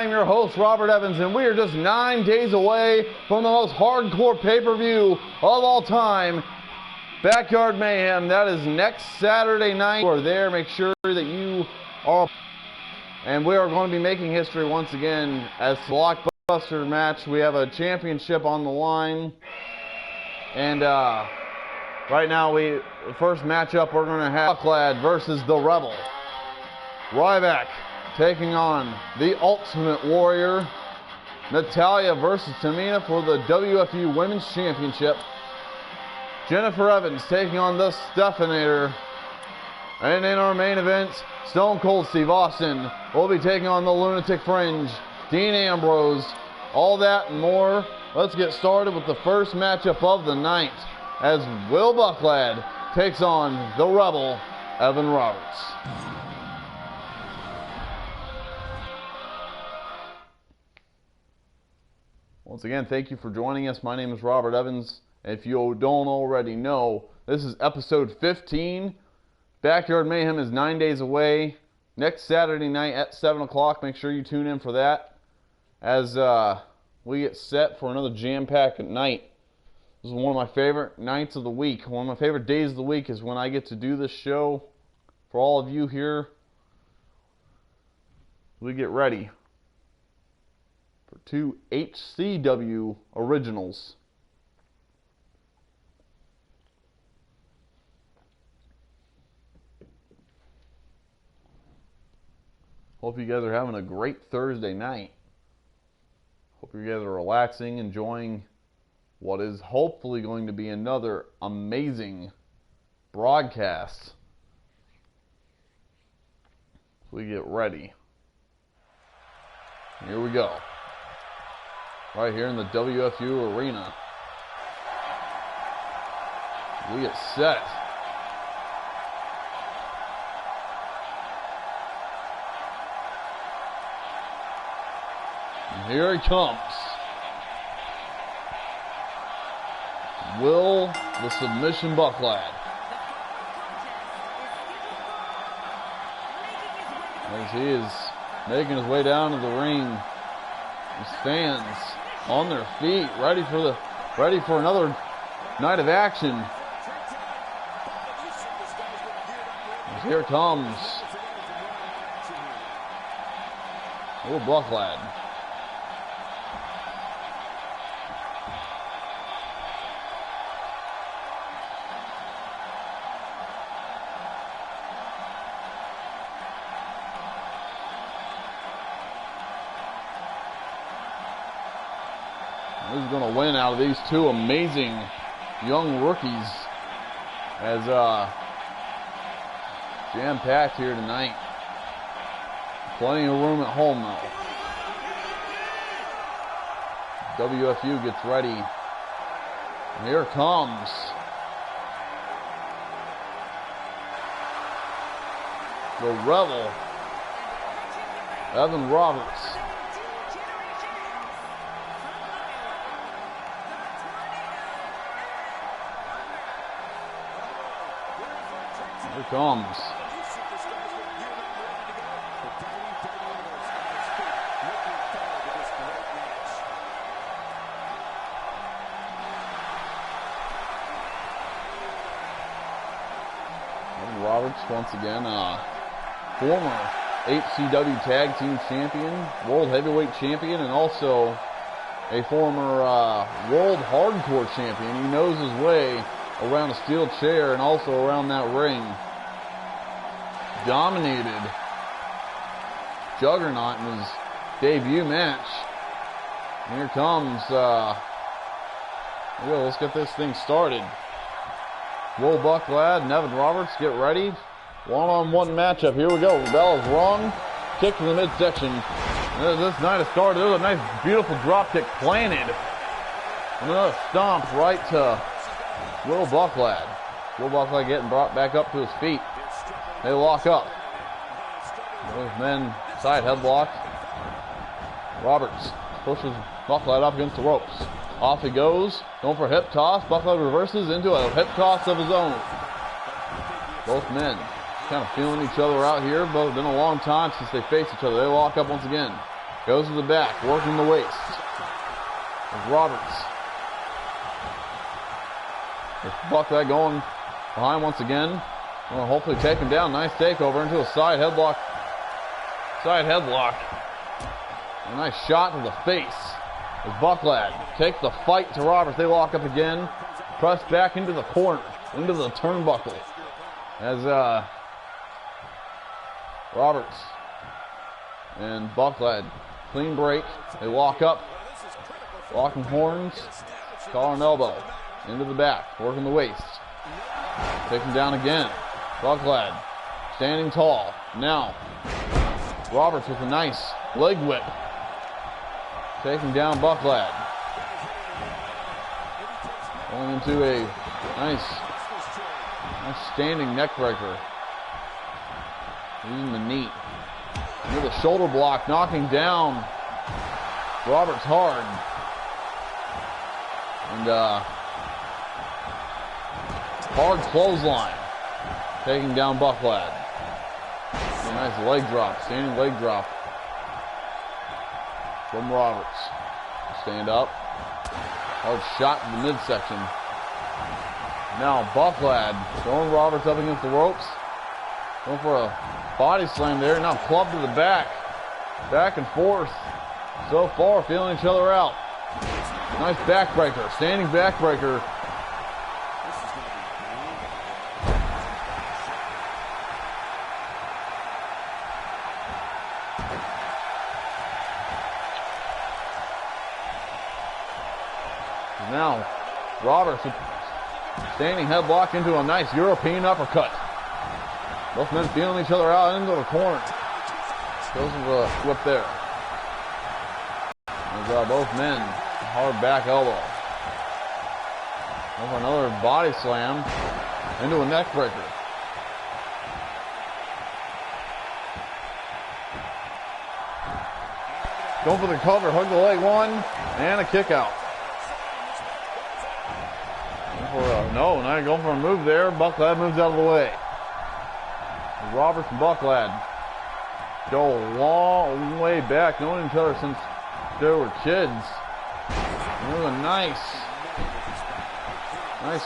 I'm your host, Robert Evans, and we are just 9 days away from the most hardcore pay-per-view of all time, Backyard Mayhem. That is next Saturday night. You are there. Make sure that you are. And we are going to be making history once again as blockbuster match. We have a championship on the line. And right now, the first matchup we're going to have Bucklad versus the Rebel. Ryback taking on the Ultimate Warrior. Natalia versus Tamina for the WFU Women's Championship. Jennifer Evans taking on the Stephanator. And in our main event, Stone Cold Steve Austin will be taking on the Lunatic Fringe, Dean Ambrose. All that and more. Let's get started with the first matchup of the night as Will Bucklad takes on the Rebel, Evan Roberts. Once again, thank you for joining us. My name is Robert Evans. If you don't already know, this is episode 15. Backyard Mayhem is 9 days away. Next Saturday night at 7 o'clock. Make sure you tune in for that as we get set for another jam-packed night. This is one of my favorite nights of the week. One of my favorite days of the week is when I get to do this show for all of you here. We get ready for 2 HCW originals. Hope you guys are having a great Thursday night. Hope you guys are relaxing, enjoying what is hopefully going to be another amazing broadcast. We get ready. Here we go. Right here in the WFU arena. We get set. And here he comes. Will the Submission Bucklad. As he is making his way down to the ring. His fans on their feet, ready for another night of action. As here comes Will Bucklad. Who's going to win out of these two amazing young rookies as jam-packed here tonight. Plenty of room at home though. WFU gets ready. And here comes the Rebel, Evan Roberts. Here comes Evan Roberts, once again, former HCW Tag Team Champion, World Heavyweight Champion, and also a former World Hardcore Champion. He knows his way around a steel chair and also around that ring. Dominated Juggernaut in his debut match. And here comes, let's get this thing started. Will Bucklad and Evan Roberts, get ready. One-on-one matchup. Here we go. The bell is rung. Kick to the midsection. This night has started. There's a nice, beautiful drop kick planted. Another stomp right to Will Bucklad. Will Bucklad getting brought back up to his feet. They lock up. Both men side headlock. Roberts pushes Bucklad up against the ropes. Off he goes. Going for a hip toss. Bucklad reverses into a hip toss of his own. Both men kind of feeling each other out here, but it's been a long time since they faced each other. They lock up once again. Goes to the back, working the waist. Roberts. With Buckhead going behind once again. Well, hopefully take him down. Nice takeover into a side headlock. Side headlock. A nice shot to the face. As Buckhead takes the fight to Roberts. They lock up again. Press back into the corner, into the turnbuckle. As Roberts and Buckhead clean break. They lock up. Locking horns. Collar and elbow. Into the back. Working the waist. Taking down again. Buckhead standing tall. Now Roberts with a nice leg whip. Taking down Buckhead. Going into a nice standing neck breaker. Using the knee. Into the shoulder block, knocking down Roberts hard. And hard clothesline. Taking down Buckhead. A nice leg drop, standing leg drop from Roberts. Stand up. Hard shot in the midsection. Now Buckhead throwing Roberts up against the ropes. Going for a body slam there. Now club to the back. Back and forth. So far feeling each other out. Nice backbreaker. Standing backbreaker. Now Roberts standing headlock into a nice European uppercut. Both men feeling each other out into the corner. Goes with a whip there. As both men, hard back elbow. Over another body slam into a neck breaker. Going for the cover, hook the leg one, and a kick out. No, not going for a move there. Buckhead moves out of the way. Roberts and Buckhead go a long way back, knowing each other since they were kids. There's a nice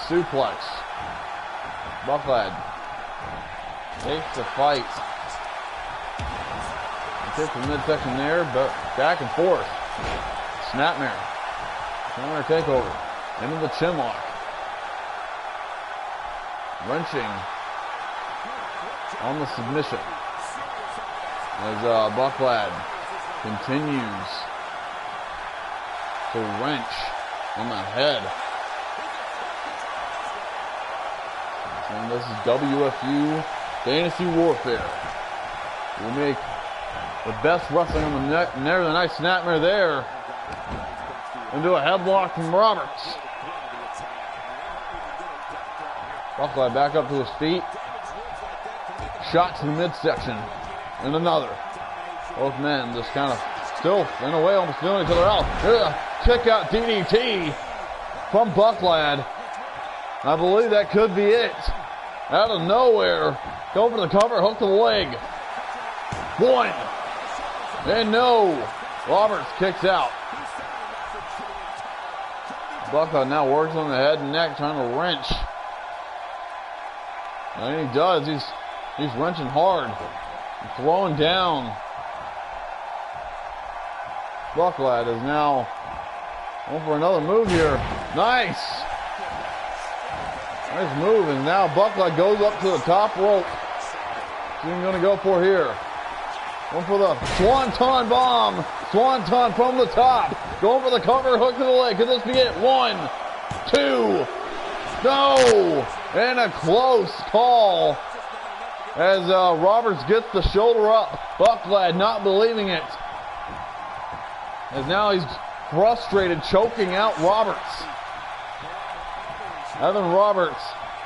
suplex. Buckhead takes the fight. Takes the midsection there, but back and forth. Snapmare. Snapmare takeover. Into the chin lock. Wrenching on the submission as Buckhead continues to wrench on the head. And this is WFU Fantasy Warfare. We make the best wrestling on the neck, and there's a nice snapmare there into a headlock from Roberts. Buckhead back up to his feet. Shot to the midsection. And another. Both men just kind of still, in a way, almost feeling each other out. There's a kick out DDT from Buckhead. I believe that could be it. Out of nowhere. Go for the cover, hook to the leg. One. And no. Roberts kicks out. Buckhead now works on the head and neck, trying to wrench. And he does. He's wrenching hard. Throwing down. Buckhead is now going for another move here. Nice. Nice move. And now Buckhead goes up to the top rope. What's he going to go for here? Going for the Swanton bomb. Swanton from the top. Going for the cover, hook to the leg. Could this be it? 1, 2. No. And a close call as Roberts gets the shoulder up. Buckhead not believing it. As now he's frustrated, choking out Roberts. Evan Roberts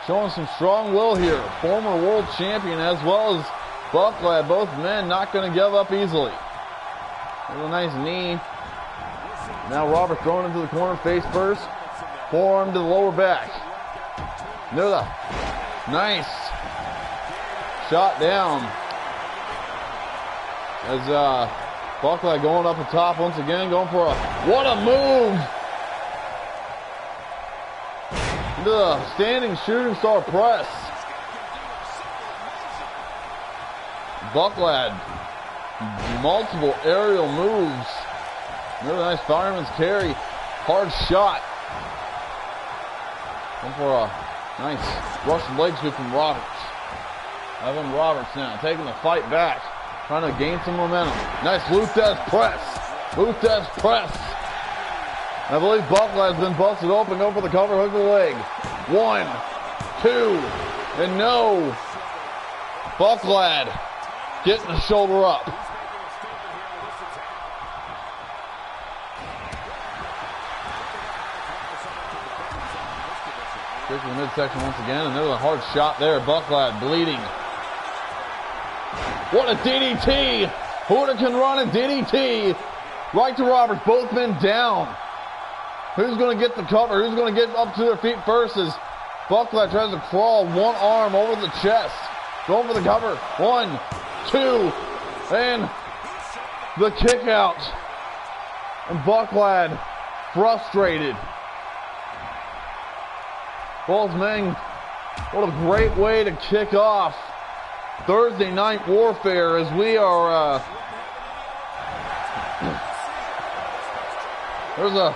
showing some strong will here. Former world champion as well as Buckhead. Both men not going to give up easily. There's a nice knee. Now Roberts thrown into the corner face first. Forearm to the lower back. There's a nice shot down as Buckland going up the top once again, going for a, what a move! Into the standing shooting star press. Buckland, multiple aerial moves. Another nice fireman's carry. Hard shot. Going for a nice Russian leg sweep from Roberts. Evan Roberts now taking the fight back. Trying to gain some momentum. Nice Luthez press. Luthez press. I believe Buckland has been busted open. Going for the cover, hook of the leg. 1, 2, and no. Buckland getting the shoulder up. Kick to the midsection once again, and there's a hard shot there. Buckland bleeding. What a DDT! Hurricane run and DDT. Right to Roberts, both men down. Who's going to get the cover? Who's going to get up to their feet first as Buckland tries to crawl one arm over the chest. Going for the cover. 1, 2, and the kick out. And Buckland frustrated. Both men, what a great way to kick off Thursday Night Warfare as we are, there's a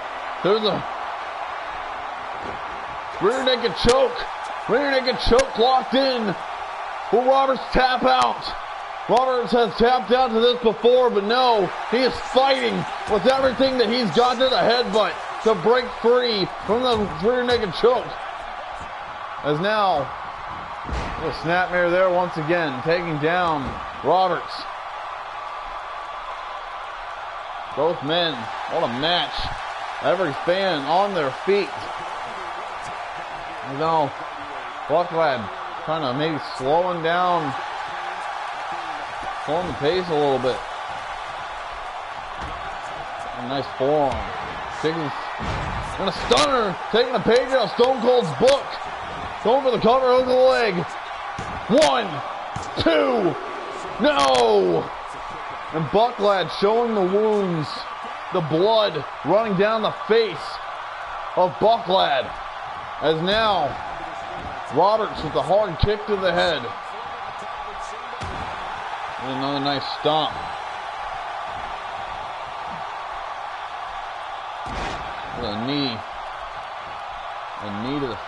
rear naked choke. Rear naked choke locked in. Will Roberts tap out? Roberts has tapped out to this before, but no, he is fighting with everything that he's got to the headbutt to break free from the rear naked choke. As now, a snapmare there once again, taking down Roberts. Both men, what a match. Every fan on their feet. You know, Buckland kind of maybe slowing the pace a little bit. A nice forearm. And a stunner, taking a page out of Stone Cold's book. Going for the cover, hook of the leg. 1, 2, no! And Buckland showing the wounds, the blood running down the face of Buckland. As now, Roberts with the hard kick to the head. And another nice stomp. With a knee. A knee to the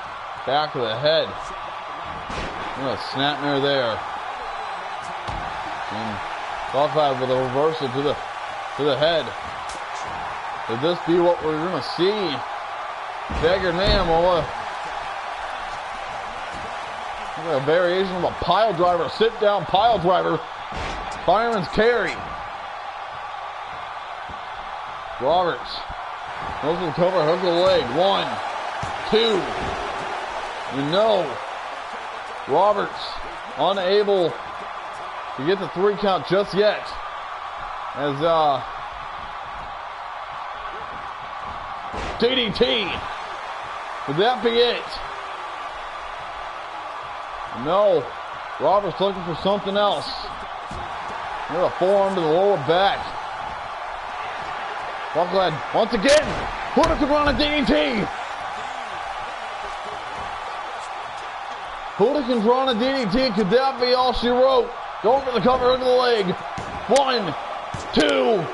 back of the head. A snapmare there. And Buckland with a reversal to the head. Could this be what we're going to see? Backyard Mayhem will a variation of a pile driver, sit down pile driver. Fireman's carry. Roberts. Goes to the cover, hook of the leg. 1, 2. And no. Roberts unable to get the 3 count just yet. As DDT. Would that be it? No. Roberts looking for something else. There's a forearm to the lower back. Buckland once again. Hurricane run a DDT. Hurricane run a DDT. Could that be all she wrote? Going for the cover of the leg. 1, 2,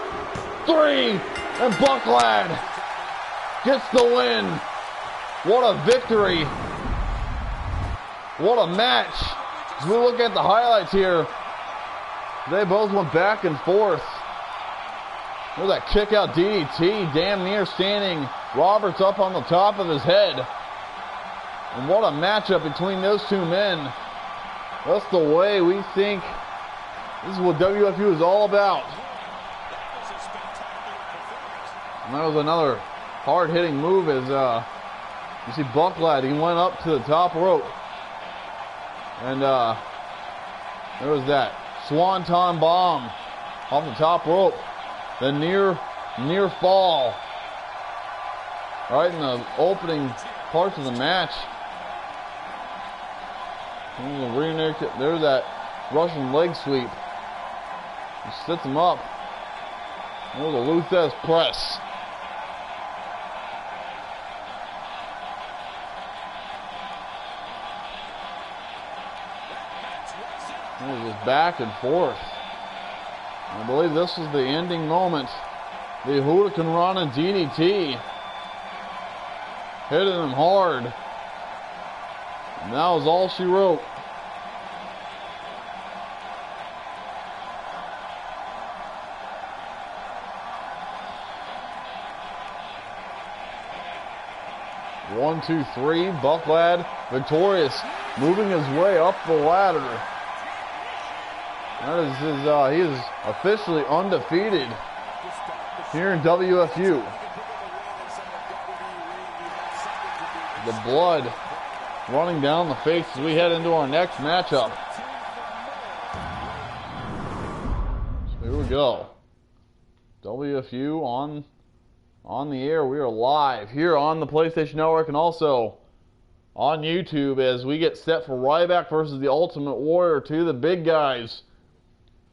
3. And Buckland gets the win. What a victory. What a match. As we look at the highlights here, they both went back and forth. There's that kick out DDT, damn near standing Roberts up on the top of his head. And what a matchup between those two men. That's the way we think this is what WFU is all about. And that was another hard-hitting move as you see Buckland, he went up to the top rope. And there was that swanton bomb off the top rope. The near fall. Right in the opening parts of the match. There's that Russian leg sweep. He sets him up. There's a Luthez press. There's just back and forth. I believe this was the ending moment. The Hurricane Rana DDT. Hitting him hard. And that was all she wrote. One, two, three. Bucklad victorious, moving his way up the ladder. That is his, he is officially undefeated here in WFU. The blood running down the face as we head into our next matchup. So here we go. WFU on the air. We are live here on the PlayStation Network and also on YouTube as we get set for Ryback versus the Ultimate Warrior. Two of the big guys.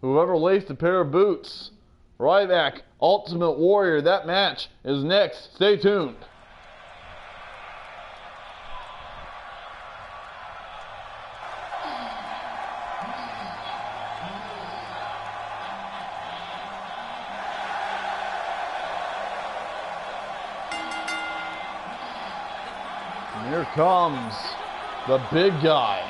Whoever laced a pair of boots. Ryback, Ultimate Warrior. That match is next. Stay tuned. And here comes the big guy.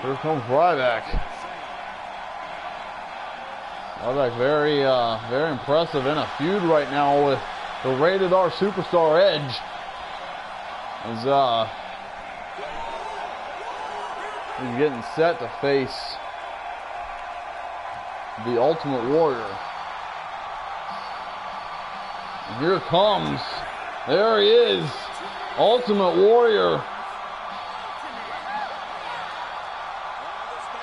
Here comes Ryback. Ryback very impressive in a feud right now with the Rated R Superstar Edge. As he's getting set to face the Ultimate Warrior. And here comes, there he is, Ultimate Warrior.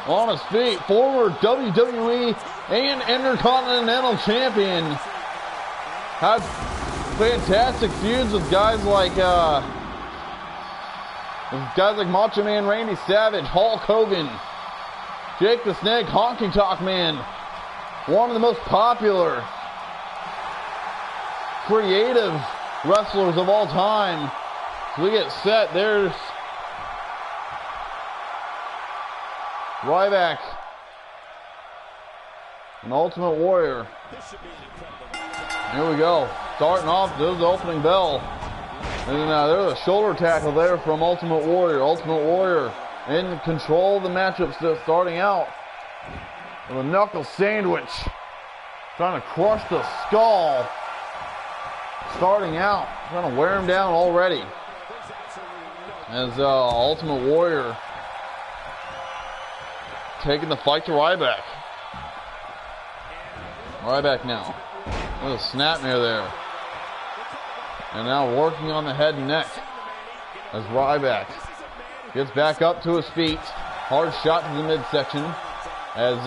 On his feet, former WWE and Intercontinental Champion. Had fantastic feuds with guys like Macho Man Randy Savage, Hulk Hogan, Jake the Snake, Honky Tonk Man. One of the most popular, creative wrestlers of all time. So we get set. There's Ryback, an Ultimate Warrior. Here we go. Starting off, there's the opening bell. And there's a shoulder tackle there from Ultimate Warrior. Ultimate Warrior in control of the matchup still starting out. With a knuckle sandwich. Trying to crush the skull. Starting out. Trying to wear him down already. As Ultimate Warrior taking the fight to Ryback. Ryback now. With a snapmare there. And now working on the head and neck. As Ryback gets back up to his feet. Hard shot to the midsection. As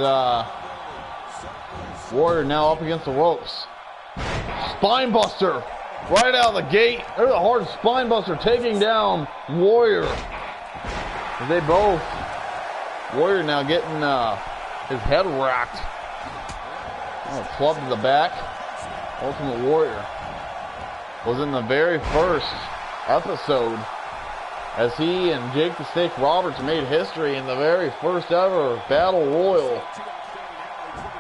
Warrior now up against the ropes. Spine buster. Right out of the gate. There's a hard spine buster taking down Warrior. As they both. Warrior now getting his head racked. Oh, club to the back. Ultimate Warrior was in the very first episode as he and Jake the Snake Roberts made history in the very first ever Battle Royal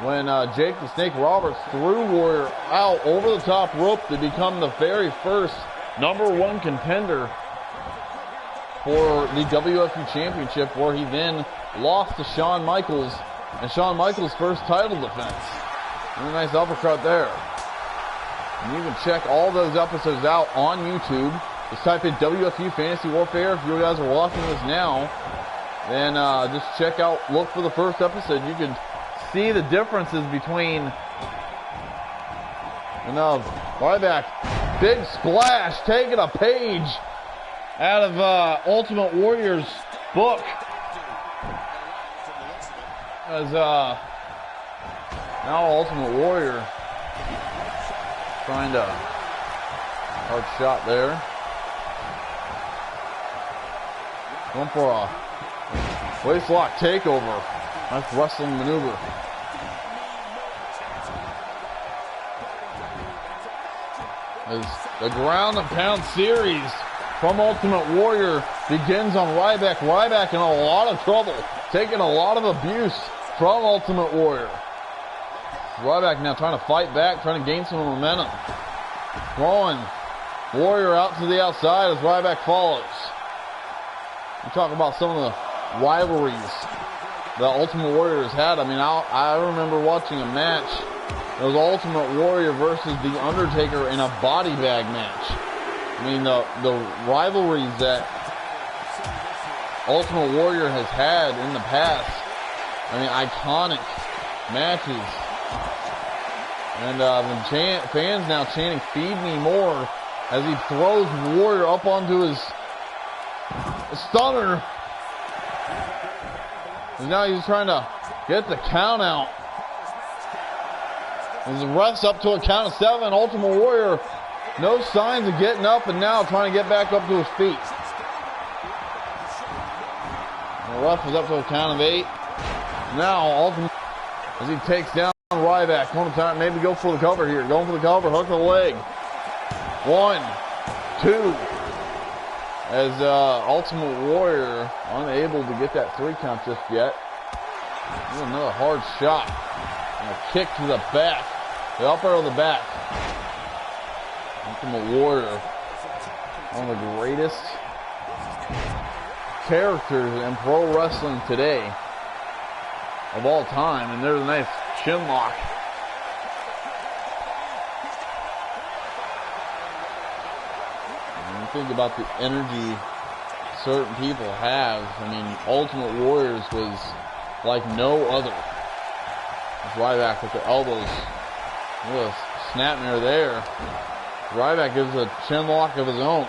when Jake the Snake Roberts threw Warrior out over the top rope to become the very first #1 contender for the WFU Championship, where he then lost to Shawn Michaels, and Shawn Michaels' first title defense. And a nice uppercut there. And you can check all those episodes out on YouTube. Just type in WFU Fantasy Warfare. If you guys are watching this now, then just check out, look for the first episode. You can see the differences between, and Ryback, big splash, taking a page out of Ultimate Warrior's book. As now Ultimate Warrior trying to hard shot there. Going for a waistlock takeover. Nice wrestling maneuver. As the ground and pound series from Ultimate Warrior begins on Ryback. Ryback in a lot of trouble, taking a lot of abuse from Ultimate Warrior. Ryback now trying to fight back, trying to gain some momentum. Throwing Warrior out to the outside as Ryback follows. We talk about some of the rivalries that Ultimate Warrior has had. I mean, I remember watching a match. It was Ultimate Warrior versus The Undertaker in a body bag match. I mean, the rivalries that Ultimate Warrior has had in the past. I mean, iconic matches. And the fans now chanting, "Feed me more," as he throws Warrior up onto his stunner. And now he's trying to get the count out. As the ref's up to a count of 7, Ultimate Warrior, no signs of getting up, and now trying to get back up to his feet. The ref is up to a count of 8. Now Ultimate, as he takes down Ryback one time, maybe go for the cover here. Going for the cover, hook the leg. 1, 2. As Ultimate Warrior unable to get that 3 count just yet. Another hard shot. And a kick to the back. The upper of the back. Ultimate Warrior, one of the greatest characters in pro wrestling today of all time. And there's a nice chin lock. And you think about the energy certain people have. I mean, Ultimate Warriors was like no other. Ryback with the elbows. Look at a snapmare there. Ryback gives a chin lock of his own.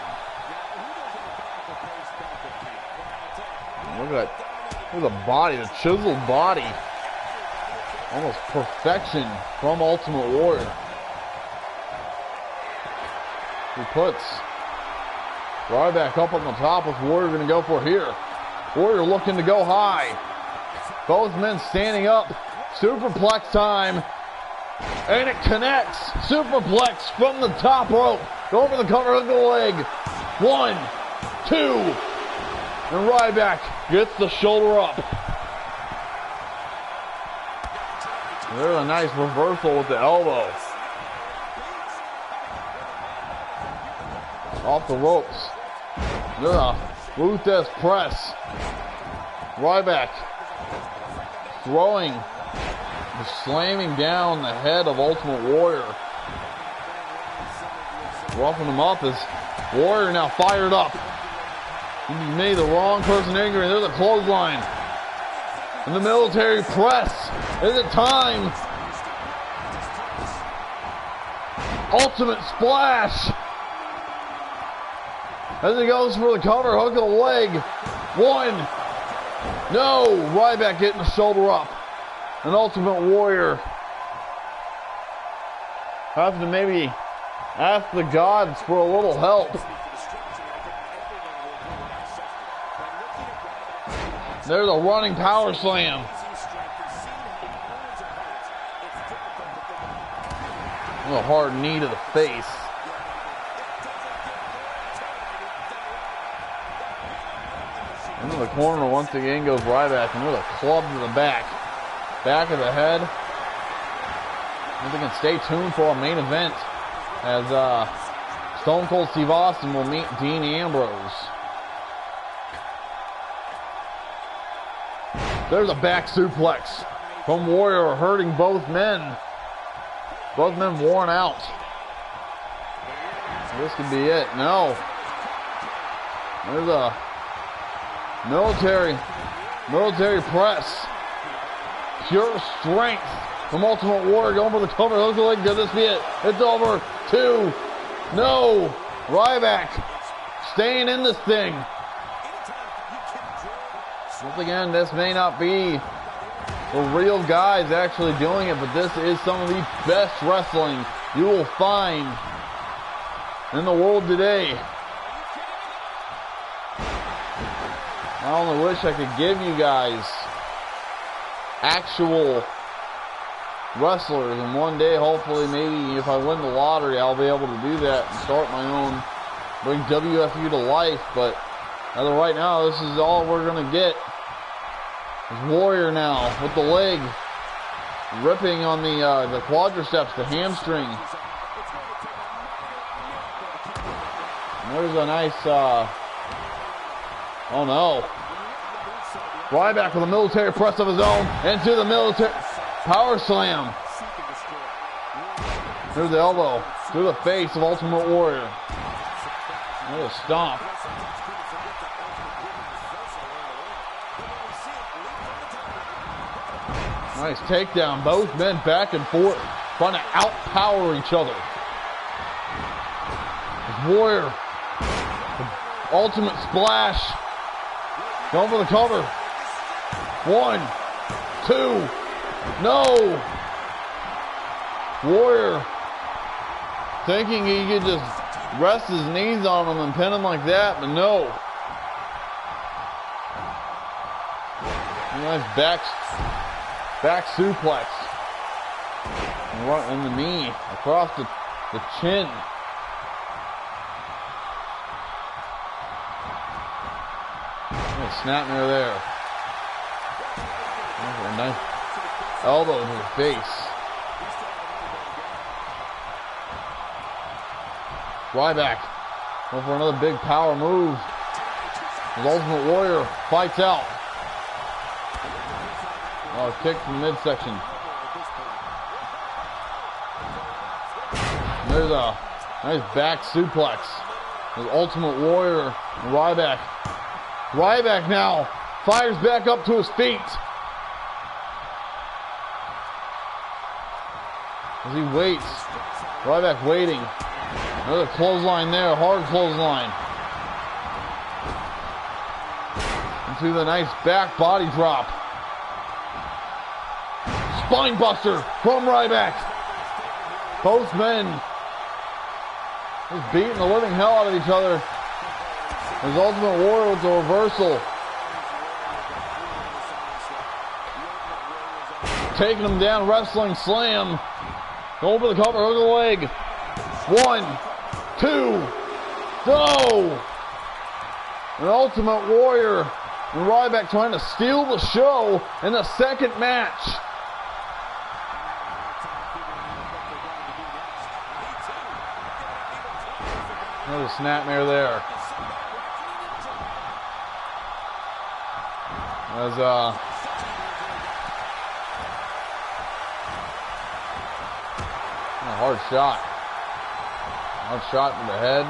Look at that. Look at the body, the chiseled body. Almost perfection from Ultimate Warrior. He puts Ryback up on the top. What's Warrior going to go for here? Warrior looking to go high. Both men standing up. Superplex time. And it connects. Superplex from the top rope. Go over the cover of the leg. 1, 2. And Ryback gets the shoulder up. There's a nice reversal with the elbow. Off the ropes. There's a Ruthless press. Ryback throwing, slamming down the head of Ultimate Warrior. Roughing him up as Warrior now fired up. He made the wrong person angry. There's a clothesline. And the military press. Is it time? Ultimate splash. As he goes for the cover, hook of the leg. 1. No. Ryback getting the shoulder up. An Ultimate Warrior having to maybe ask the gods for a little help. There's a running power slam. A hard knee to the face. Into the corner once again goes Ryback, and with a club to the back. Back of the head. If they can stay tuned for a main event as Stone Cold Steve Austin will meet Dean Ambrose. There's a back suplex from Warrior, hurting both men. Both men worn out. This could be it. No. There's a military press. Pure strength from Ultimate Warrior going for the cover. Looks like, could this be it? It's over. 2. No. Ryback staying in this thing. Once again, this may not be the real guys actually doing it, but this is some of the best wrestling you will find in the world today. I only wish I could give you guys actual wrestlers, and one day, hopefully, maybe if I win the lottery, I'll be able to do that and start my own, bring WFU to life. But as of right now, this is all we're going to get. It's Warrior now with the leg ripping on the quadriceps, the hamstring. And there's a nice, oh no. Ryback with a military press of his own into the military power slam. There's the elbow through the face of Ultimate Warrior. There's a stomp. Nice takedown. Both men back and forth, trying to outpower each other. Warrior, the ultimate splash. Going for the cover. 1, 2, no. Warrior thinking he could just rest his knees on him and pin him like that, but no. Nice back suplex. Right in the knee, across the chin. Nice snap near there. A nice elbow to the face. Ryback going for another big power move. The Ultimate Warrior fights out. Oh, kick from the midsection. There's a nice back suplex. The Ultimate Warrior, Ryback. Ryback now fires back up to his feet. As he waits. Ryback waiting. Another clothesline there, hard clothesline. Into the nice back body drop. Spine buster from Ryback. Both men just beating the living hell out of each other. His Ultimate Warrior with the reversal. Taking him down, wrestling slam. Going for the cover, hook of the leg. 1, 2, go! An Ultimate Warrior and Ryback trying to steal the show in the second match. Another snapmare there. As a hard shot. Hard shot to the head.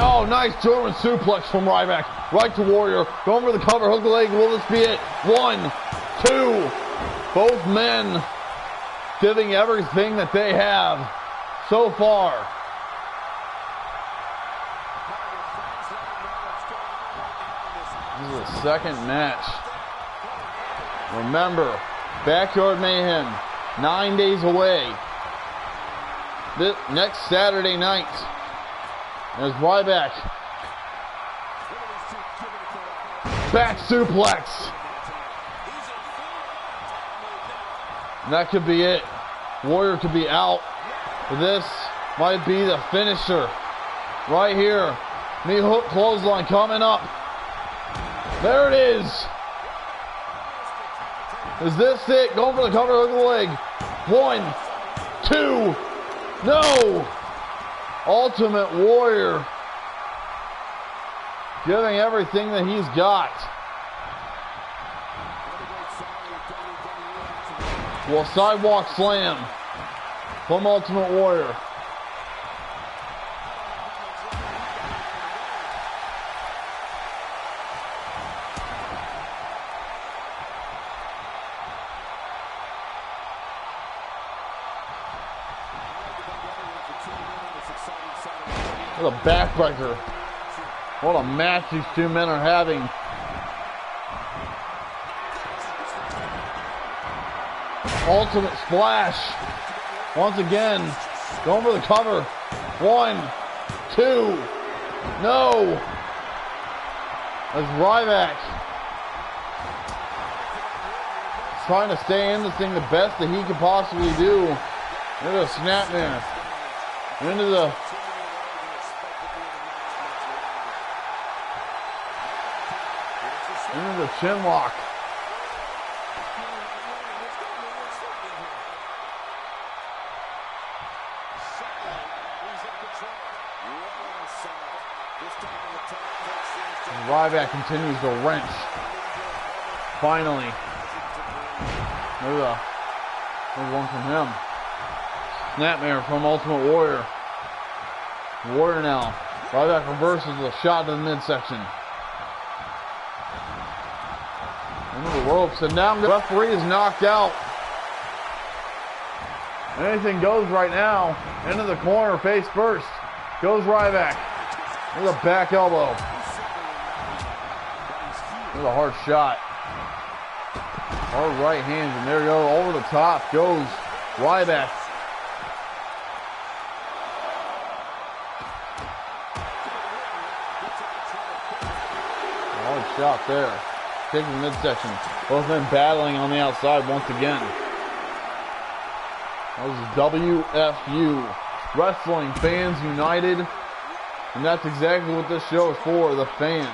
Oh, nice German suplex from Ryback. Right to Warrior. Going for the cover. Hook the leg. Will this be it? 1, 2. Both men giving everything that they have so far. This is the second match. Remember, Backyard Mayhem, 9 days away. This next Saturday night. There's Ryback. Back suplex. And that could be it. Warrior could be out. This might be the finisher. Right here. Knee hook clothesline coming up. There it is. Is this it? Going for the cover of the leg. 1, 2. No. Ultimate Warrior giving everything that he's got. Well, sidewalk slam from Ultimate Warrior. What a backbreaker What a match these two men are having. Ultimate splash. Once again, going for the cover. 1, 2. No. That's Ryback. Trying to stay in this thing the best that he could possibly do. Into the snapmare. Into the chin lock. Ryback continues to wrench. Finally. There's one from him. Snapmare from Ultimate Warrior. Warrior now. Ryback reverses with a shot to the midsection. Into the ropes, and now the referee is knocked out. Anything goes right now. Into the corner, face first. Goes Ryback. With a back elbow. With a hard shot. Hard right hand, and there you go. Over the top goes Ryback. Hard shot there. Taking the midsection. Both men battling on the outside once again. That was WFU. Wrestling Fans United. And that's exactly what this show is for, the fans.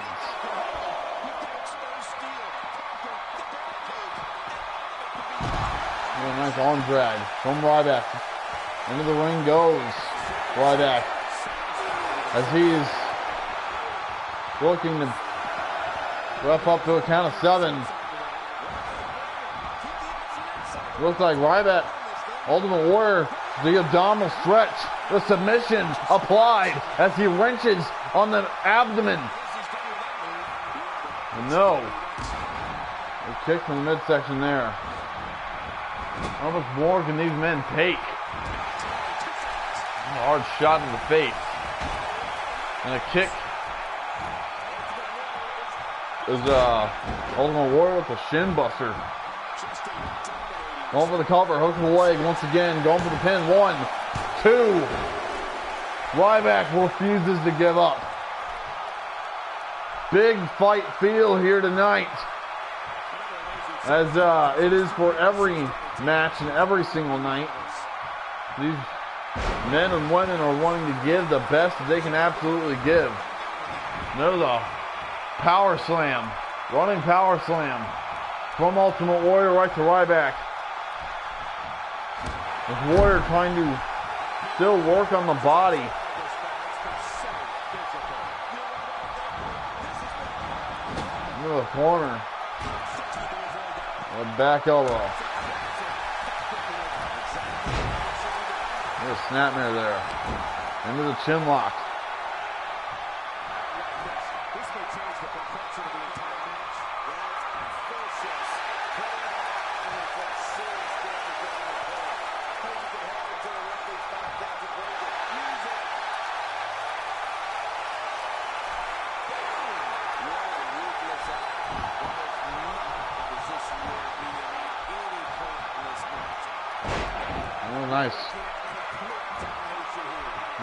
A nice arm drag from Ryback. Into the ring goes Ryback. As he's looking to ref up to a count of 7. Looks like Ryback, Ultimate Warrior, the abdominal stretch, the submission applied as he wrenches on the abdomen. And no. A kick from the midsection there. How much more can these men take? A hard shot to the face. And a kick. Is Ultimate Warrior with a shin buster. Going for the cover, hook the leg once again, going for the pin. 1, 2. Ryback refuses to give up. Big fight feel here tonight. As it is for every match and every single night. These men and women are wanting to give the best that they can absolutely give. There's a power slam, running power slam from Ultimate Warrior right to Ryback. With Warrior trying to still work on the body. Into the corner. A back elbow. There's a snapmare there. Into the chin lock. Oh, nice.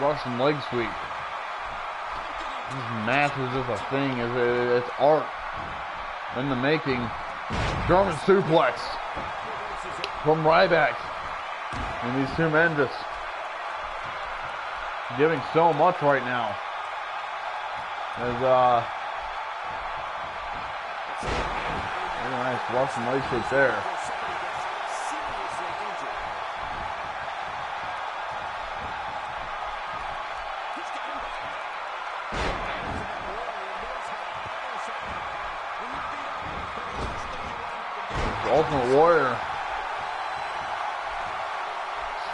Russian leg sweep. This match is just a thing. It's art in the making. German suplex from Ryback. And these two men just giving so much right now. As very nice Russian leg sweep there. Ultimate Warrior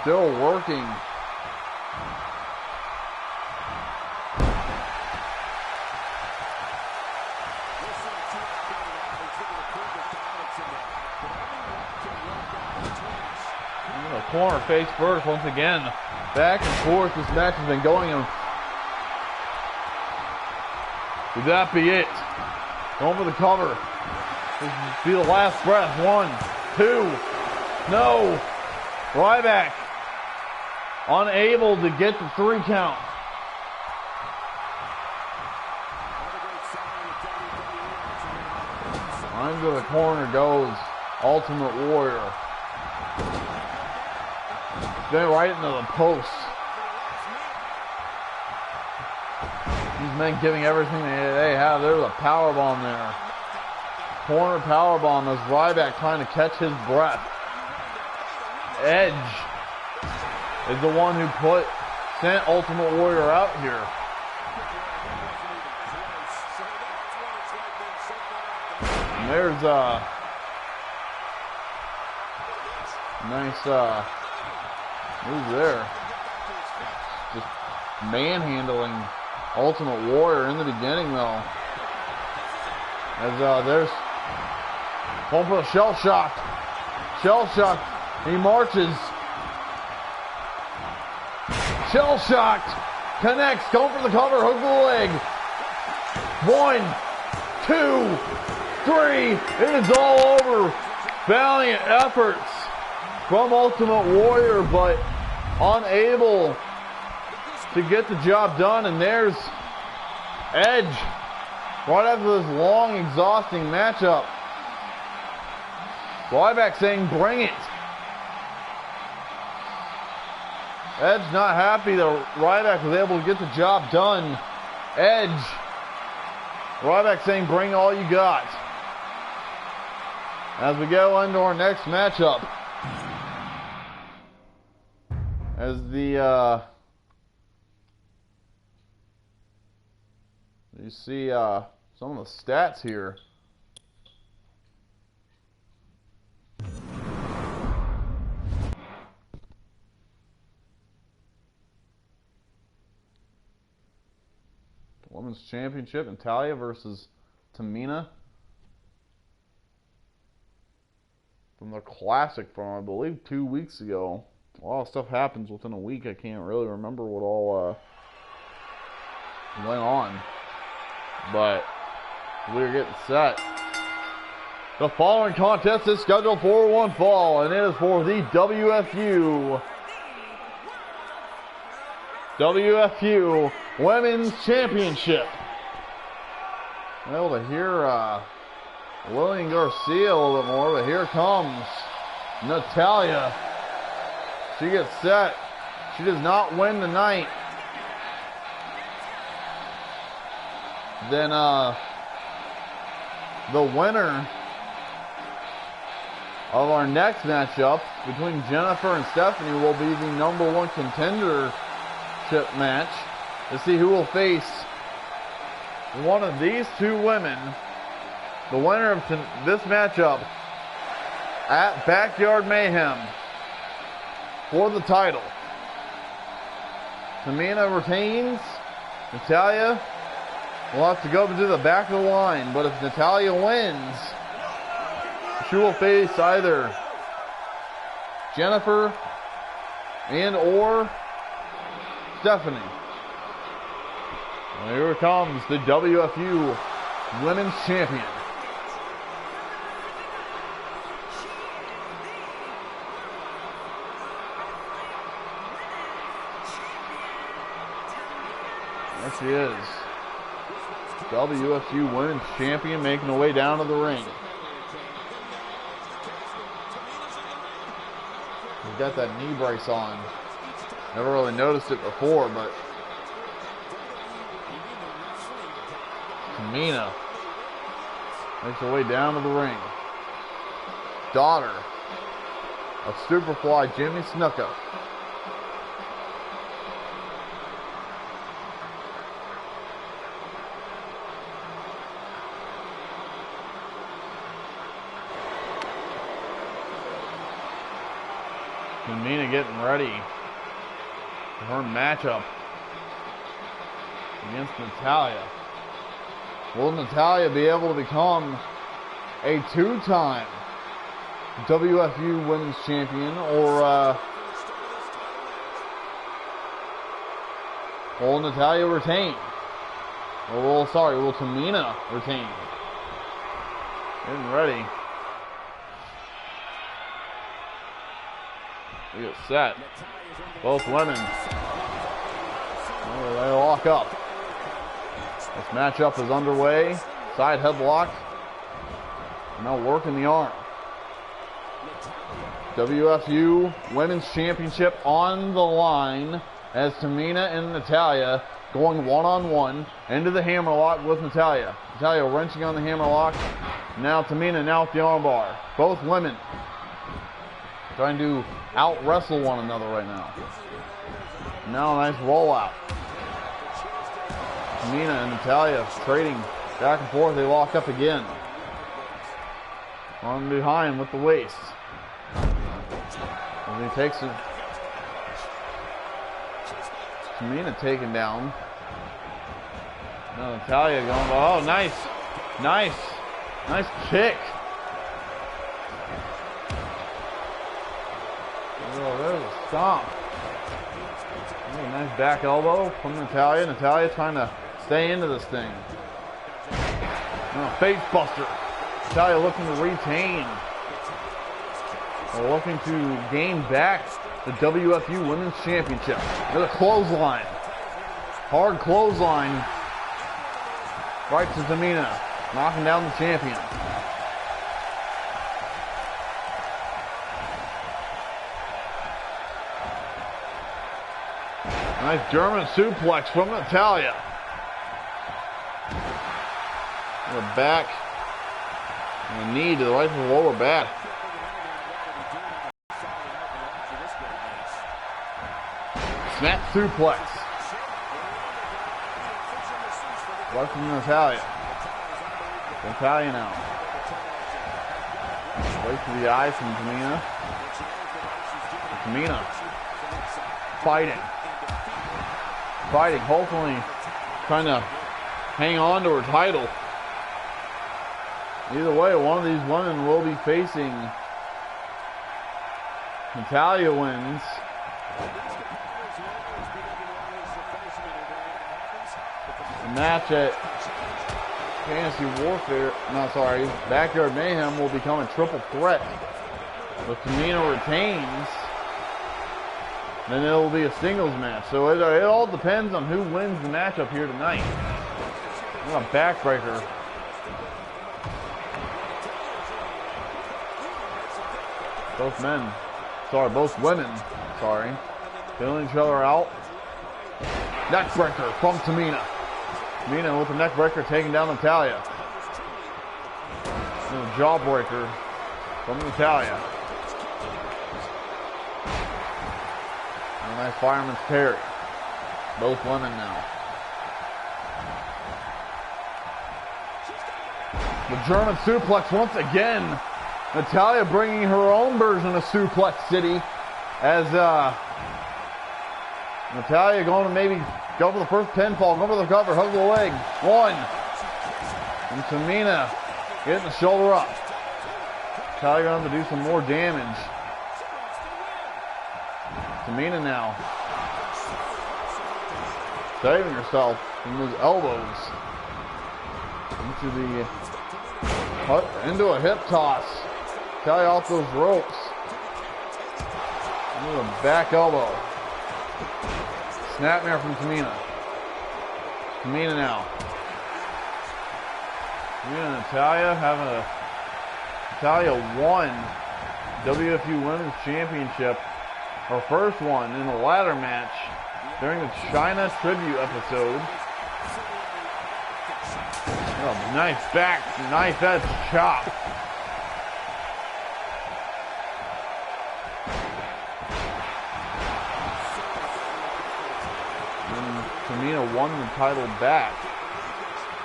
still working. In the corner, face first once again. Back and forth, this match has been going. Would that be it? Going for the cover. This will be the last breath. 1, 2. No. Ryback unable to get the 3 count. Into the corner goes Ultimate Warrior. Then right into the post. These men giving everything they have. There's a powerbomb there. Corner powerbomb as Ryback trying to catch his breath. Edge is the one who sent Ultimate Warrior out here. And there's a nice move there. Just manhandling Ultimate Warrior in the beginning though. As there's going for a shell shock. Shell shock. He marches. Shell shocked. Connects. Going for the cover. Hook the leg. 1, 2, 3. It is all over. Valiant efforts from Ultimate Warrior, but unable to get the job done. And there's Edge right after this long, exhausting matchup. Ryback saying, bring it. Edge not happy that Ryback was able to get the job done. Edge. Ryback saying, bring all you got. As we go into our next matchup. As the, you see some of the stats here. Women's Championship, Natalia versus Tamina. From their classic from, I believe, 2 weeks ago. A lot of stuff happens within a week. I can't really remember what all went on. But we're getting set. The following contest is scheduled for one fall, and it is for the WFU Women's Championship. I'm able to hear Lillian Garcia a little bit more, but here comes Natalia. She gets set. She does not win tonight. Then the winner of our next matchup between Jennifer and Stephanie will be the #1 contendership match to see who will face one of these two women. The winner of this matchup at Backyard Mayhem for the title. Tamina retains. Natalia will have to go to the back of the line, but if Natalia wins, she will face either Jennifer and or Stephanie. And here comes the WFU Women's Champion. There she is. WFU Women's Champion making her way down to the ring. She's got that knee brace on. Never really noticed it before, but Tamina makes her way down to the ring. Daughter of Superfly Jimmy Snuka. Tamina getting ready for her matchup against Natalia. Will Natalia be able to become a 2-time WFU Women's Champion, or will Natalia retain? Will Tamina retain? Getting ready. We get set. Both women. They lock up. This matchup is underway. Side headlock. Now working the arm. WFU Women's Championship on the line as Tamina and Natalia going one-on-one into the hammerlock with Natalia. Natalia wrenching on the hammerlock. Now Tamina now with the armbar. Both women trying to out-wrestle one another right now. Now a nice rollout. Tamina and Natalia trading back and forth. They lock up again. On behind with the waist. And he takes it. Tamina taken down. Now Natalia going, oh, nice kick. Oh, there's a stomp. Oh, nice back elbow from Natalia. Natalia trying to stay into this thing. Oh, face buster. Natalia looking to retain. We're looking to gain back the WFU Women's Championship. With a clothesline. Hard clothesline. Right to Tamina. Knocking down the champion. Nice German suplex from Natalia. The back. And a knee to the right of the lower back. Snap suplex. Right from Natalia. Natalia now. Right to the eyes from Tamina. Tamina. Fighting, hopefully trying to hang on to her title. Either way, one of these women will be facing. Natalia wins. The match at Backyard Mayhem will become a triple threat. If Tamina retains, then it will be a singles match. So it all depends on who wins the matchup here tonight. What a backbreaker. Both women, feeling each other out. Neckbreaker from Tamina. Tamina with the neckbreaker taking down Natalia. And a jawbreaker from Natalia. And a nice fireman's carry. Both women now. The German suplex once again. Natalia bringing her own version of Suplex City as Natalia going to maybe go for the first pinfall, go for the cover, hug the leg. One. And Tamina getting the shoulder up. Natalia going to do some more damage. Tamina now saving herself from those elbows into a hip toss. Natalia off those ropes. Into a back elbow. Snapmare from Tamina. Tamina now. Tamina and Natalia having Natalia won WFU Women's Championship. Her first one in the ladder match during the China tribute episode. Oh, nice edge chop. And Tamina won the title back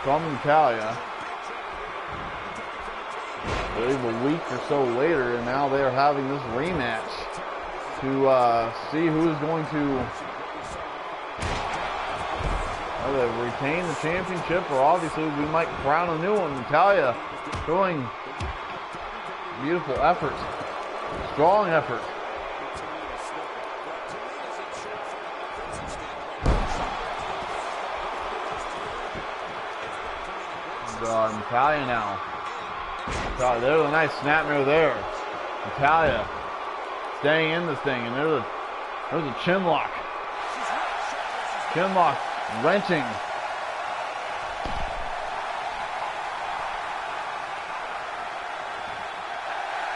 from Natalia. I believe a week or so later, and now they are having this rematch to see who is going to either retain the championship, or obviously we might crown a new one. Natalia showing beautiful effort, strong effort. Natalia now. There's a nice snap move there. Natalia staying in this thing, and there's a chin lock. Chin lock wrenching.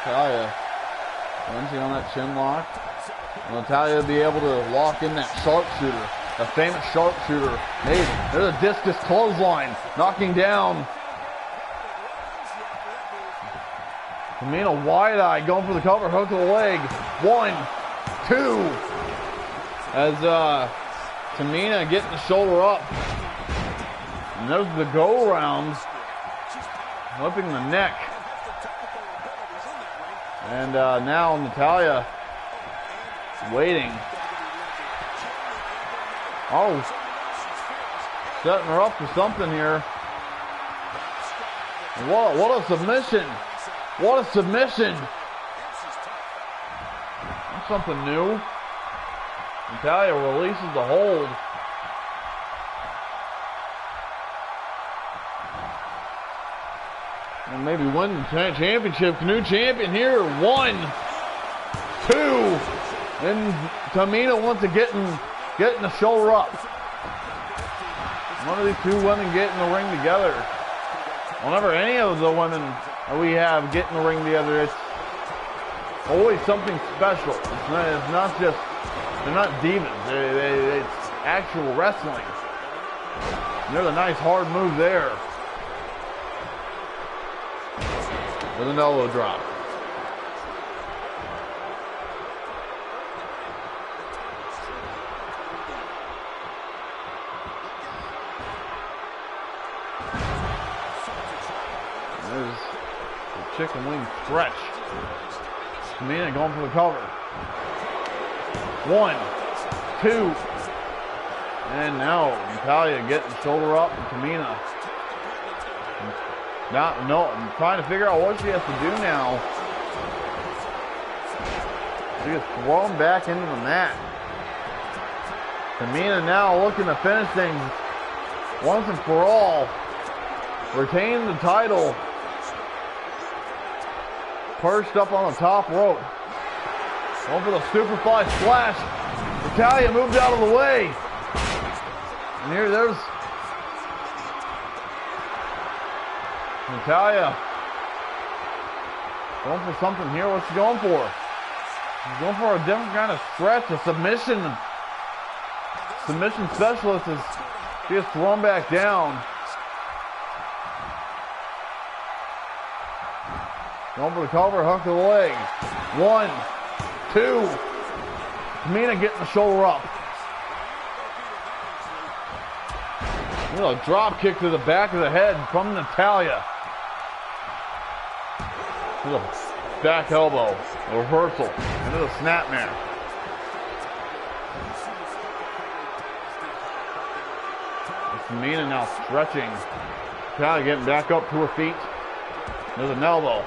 Natalia wrenching on that chin lock. Natalia will be able to lock in that sharpshooter, a famous sharpshooter. There's a discus clothesline, knocking down. Tamina wide-eyed, going for the cover, hook to the leg. 1, 2. As Tamina getting the shoulder up. And there's the go-around, whipping the neck. And now Natalia waiting. Oh, setting her up for something here. What a submission. What a submission. That's something new. Natalia releases the hold. And maybe win the championship. New champion here. 1, 2. And Tamina wants to getting the shoulder up. One of these two women get in the ring together. Whenever any of the women we have get in the ring together, it's always something special. It's not just, they're not divas. It's actual wrestling. And there's a nice hard move there. With an elbow drop. There's the chicken wing stretch. Tamina going for the cover. 1, 2. And now Natalia getting the shoulder up, and Tamina. I'm trying to figure out what she has to do now. She gets thrown back into the mat. Tamina now looking to finish things once and for all. Retain the title. Perched up on the top rope. Going for the superfly splash. Natalia moved out of the way. And there's Natalia going for something here. What's she going for? She's going for a different kind of stretch, a submission. Submission specialist as she gets thrown back down. Going for the cover, hook to the leg. 1, 2. Tamina getting the shoulder up. A drop kick to the back of the head from Natalia. To the back elbow, a reversal, into the snapmare. Tamina now stretching. Natalia getting back up to her feet. There's an elbow.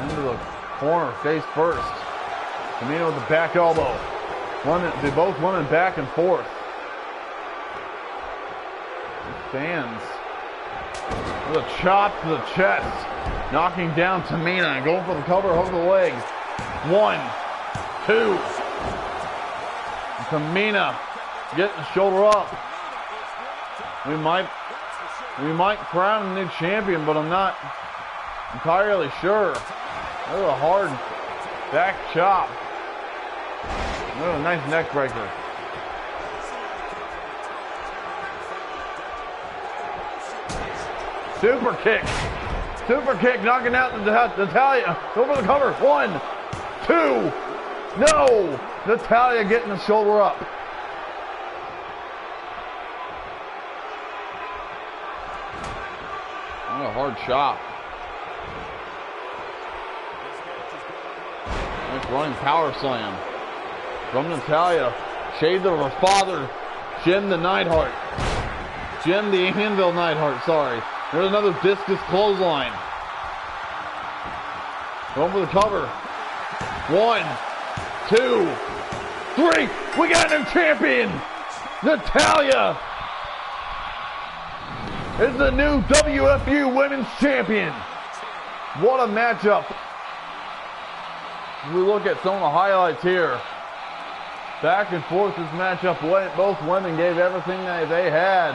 Into the corner, face first. Tamina with the back elbow. They both running back and forth. Fans. With a chop to the chest. Knocking down Tamina. Going for the cover over the leg. 1, 2. Tamina getting the shoulder up. We might crown a new champion, but I'm not entirely sure. There's a hard back chop. There's a nice neck breaker. Super kick. Super kick knocking out Natalia. Go for the cover. 1, 2. No! Natalia getting the shoulder up. What a hard chop. Nice running power slam from Natalia. Shade of her father, Jim the Neidhart. Jim the Anvil Neidhart, sorry. There's another discus clothesline. Going for the cover. 1, 2, 3. We got a new champion. Natalia is the new WFU Women's Champion. What a matchup. We look at some of the highlights here. Back and forth this matchup went. Both women gave everything that they had.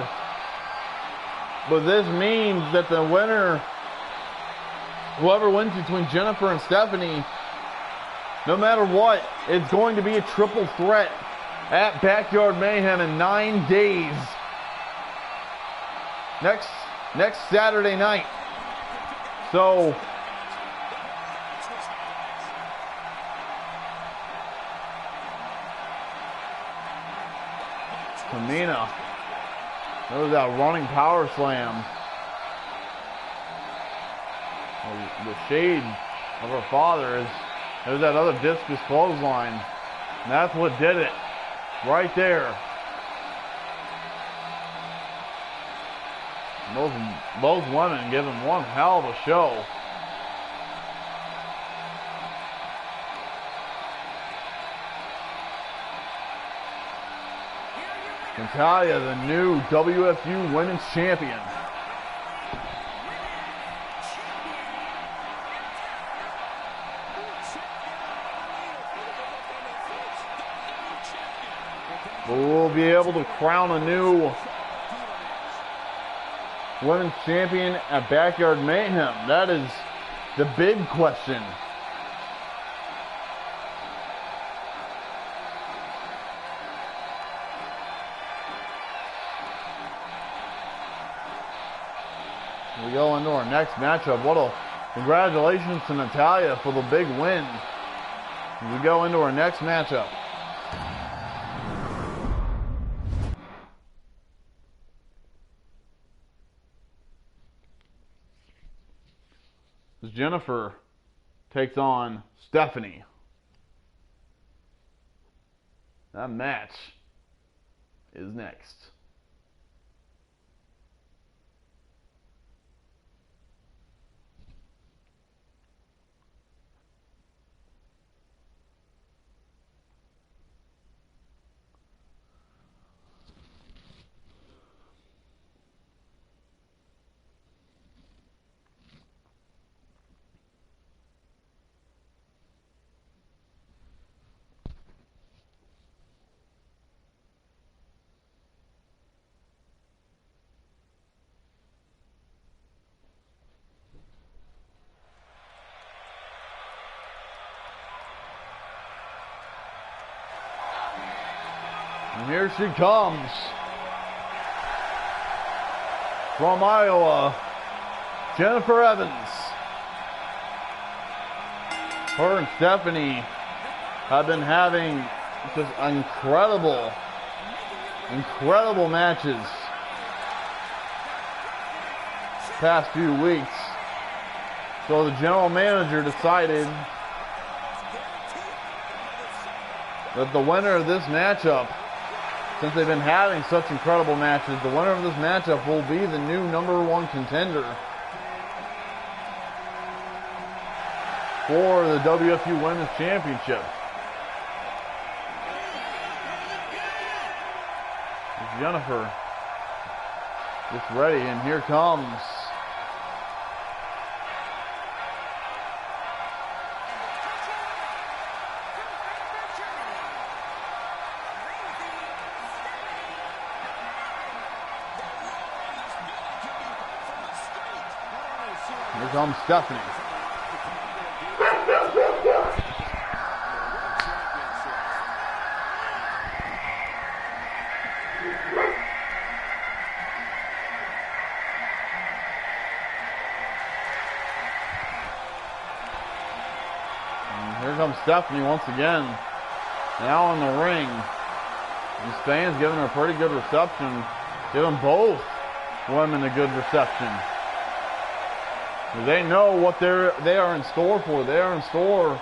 But this means that the winner, whoever wins between Jennifer and Stephanie, no matter what, it's going to be a triple threat at Backyard Mayhem in 9 days. Next Saturday night. So Tamina, there was that running power slam. The shade of her father is, there's that other discus clothesline. And that's what did it. Right there. Both women giving one hell of a show. Natalia, the new WFU Women's Champion. But we'll be able to crown a new Women's Champion at Backyard Mayhem. That is the big question. We go into our next matchup. Congratulations to Natalia for the big win. We go into our next matchup. Jennifer takes on Stephanie. That match is next. And here she comes from Iowa, Jennifer Evans. Her and Stephanie have been having just incredible matches past few weeks. So the general manager decided that the winner of this matchup, since they've been having such incredible matches, the winner of this matchup will be the new #1 contender for the WFU Women's Championship. Jennifer gets ready, and here comes Stephanie. And here comes Stephanie once again. Now in the ring. These fans giving her a pretty good reception. Giving both women a good reception. They know what they are in store for. They are in store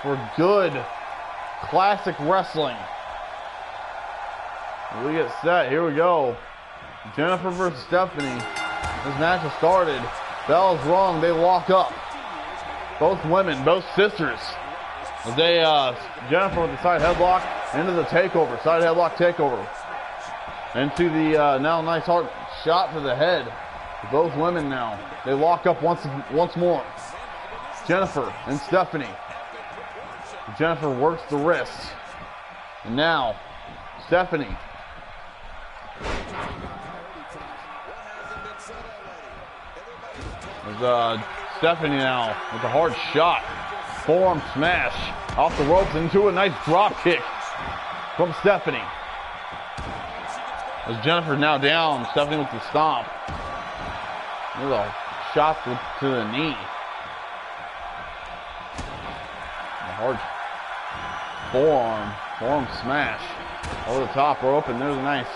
for good, classic wrestling. We get set. Here we go. Jennifer versus Stephanie. This match has started. Bell's rung. They lock up. Both women, both sisters. As they, Jennifer with the side headlock into the takeover. Side headlock takeover. Into the, now nice hard shot to the head. Both women now. They lock up once more. Jennifer and Stephanie. Jennifer works the wrist. And now, Stephanie. There's Stephanie now with a hard shot. Forearm smash off the ropes into a nice drop kick from Stephanie. As Jennifer now down, Stephanie with the stomp. There's a shot to the knee. A hard forearm smash over the top rope, and there's a nice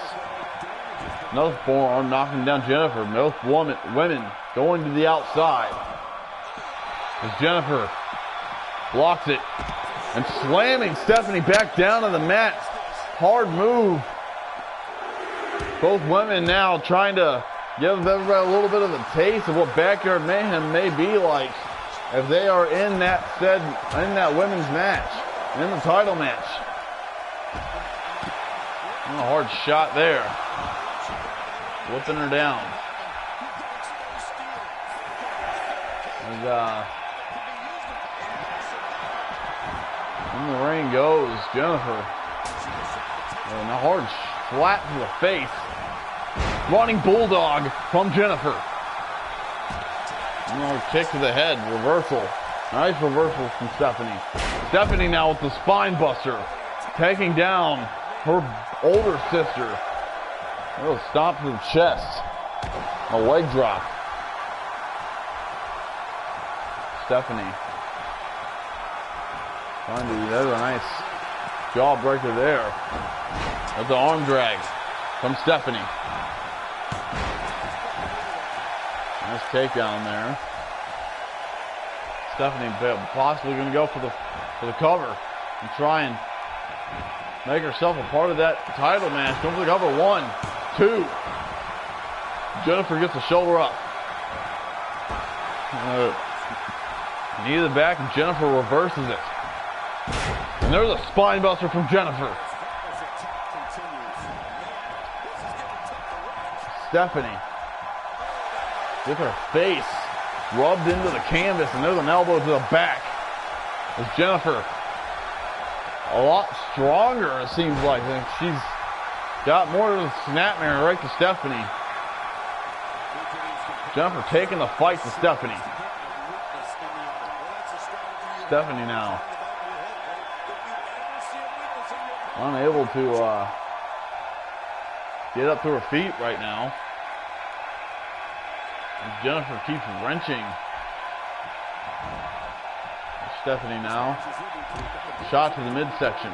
another forearm knocking down Jennifer. Both women going to the outside. As Jennifer blocks it and slamming Stephanie back down to the mat. Hard move. Both women now trying to give everybody a little bit of a taste of what Backyard Mayhem may be like if they are in that women's match, in the title match. And a hard shot there. Whipping her down. And, in the ring goes Jennifer. And a hard flat to the face. Running bulldog from Jennifer. Another kick to the head. Reversal. Nice reversal from Stephanie. Stephanie now with the spine buster. Taking down her older sister. A little stomp to the chest. A leg drop. Stephanie. Trying to, there's a nice jawbreaker there. That's the arm drag from Stephanie. Nice takedown there. Stephanie possibly going to go for the cover and try and make herself a part of that title match. Going for the cover. 1, 2. Jennifer gets the shoulder up. Knee to the back, and Jennifer reverses it. And there's a spine buster from Jennifer. Stephanie with her face rubbed into the canvas, and there's an elbow to the back. As Jennifer, a lot stronger, it seems like. She's got more of a snapmare right to Stephanie. Jennifer taking the fight to Stephanie. Stephanie now unable to get up to her feet right now. And Jennifer keeps wrenching. Stephanie now. Shot to the midsection.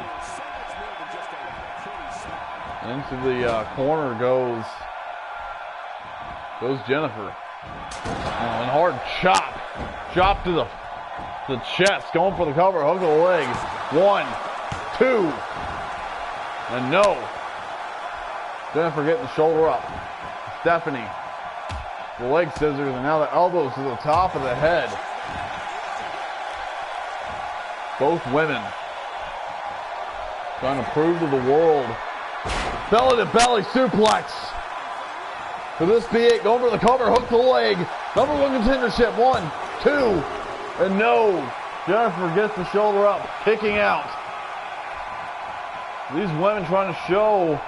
Into the corner goes Jennifer. And hard chop. Chop to the chest. Going for the cover. Hook of the leg. 1, 2. And no. Jennifer getting the shoulder up. Stephanie. The leg scissors, and now the elbows to the top of the head. Both women trying to prove to the world. Belly to belly suplex. Could this be it? Going for the cover, hook the leg. Number 1 contendership. 1, 2, and no. Jennifer gets the shoulder up, kicking out. These women trying to show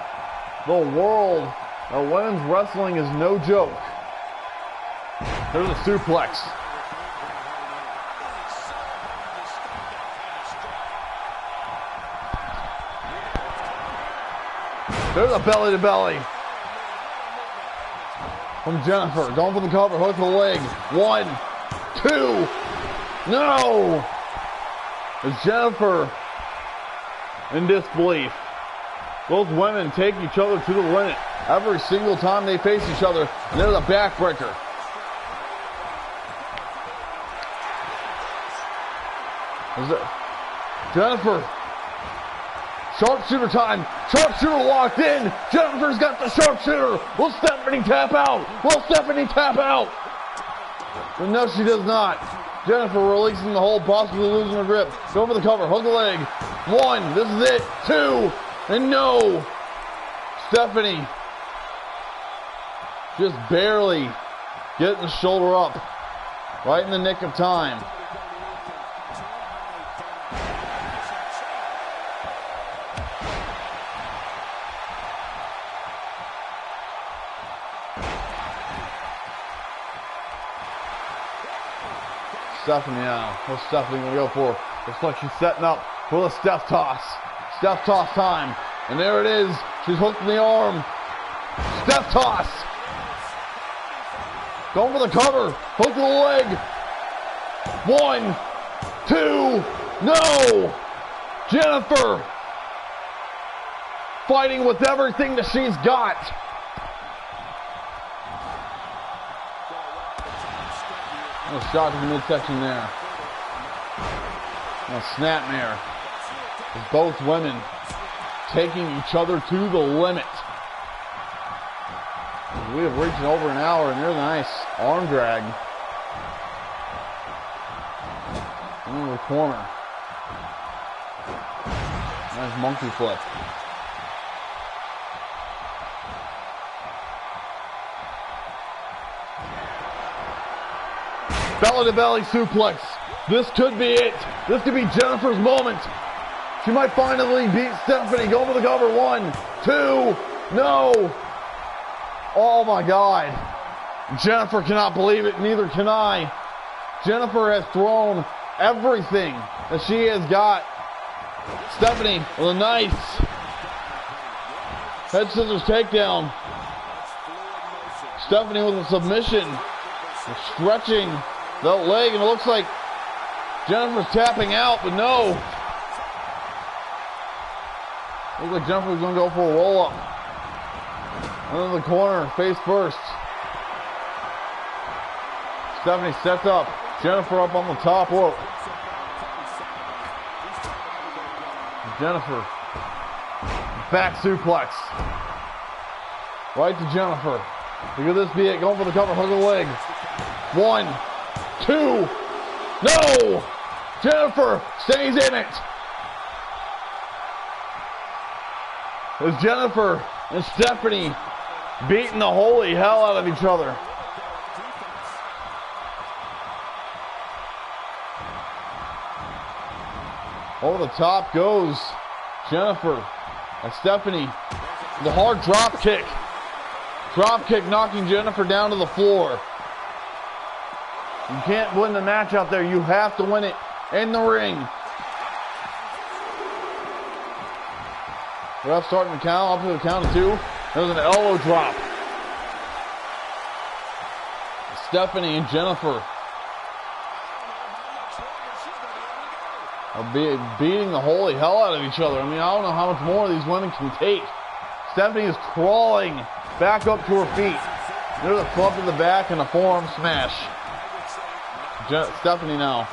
the world that women's wrestling is no joke. There's a suplex. There's a belly to belly from Jennifer. Going for the cover, hook the leg. 1, 2, no! As Jennifer in disbelief. Both women take each other to the limit every single time they face each other. And there's a backbreaker. Jennifer. Sharpshooter time. Sharpshooter locked in. Jennifer's got the sharpshooter. Will Stephanie tap out? Will Stephanie tap out? But no, she does not. Jennifer releasing the hold, possibly losing her grip. Go for the cover, hook the leg. 1, this is it. 2, and no. Stephanie just barely getting the shoulder up. Right in the nick of time. Stephanie now. What's Stephanie going to go for? Looks like she's setting up for the Steph toss. Steph toss time. And there it is. She's hooked in the arm. Steph toss. Going for the cover. Hook to the leg. 1, 2. No. Jennifer fighting with everything that she's got. A shot to the midsection there. And a snapmare. With both women taking each other to the limit. We have reached over an hour, and there's a nice arm drag. Into the corner. Nice monkey flip. Belly-to-belly suplex. This could be it. This could be Jennifer's moment. She might finally beat Stephanie. Go for the cover. 1, 2. No. Oh my God. Jennifer cannot believe it. Neither can I. Jennifer has thrown everything that she has got. Stephanie with a nice head scissors takedown. Stephanie with a submission. Stretching the leg, and it looks like Jennifer's tapping out, but no. Looks like Jennifer's going to go for a roll-up. Into the corner, face first. Stephanie sets up. Jennifer up on the top rope. Jennifer. Back suplex. Right to Jennifer. Could this be it? Going for the cover, hook the leg. 1, 2. No! Jennifer stays in it. As Jennifer and Stephanie beating the holy hell out of each other. Over the top goes Jennifer and Stephanie. The hard drop kick. Drop kick knocking Jennifer down to the floor. You can't win the match out there. You have to win it in the ring. Ref starting to count up to the count of 2. There's an elbow drop. Stephanie and Jennifer are beating the holy hell out of each other. I mean, I don't know how much more these women can take. Stephanie is crawling back up to her feet. There's a club to the back and a forearm smash. Stephanie now.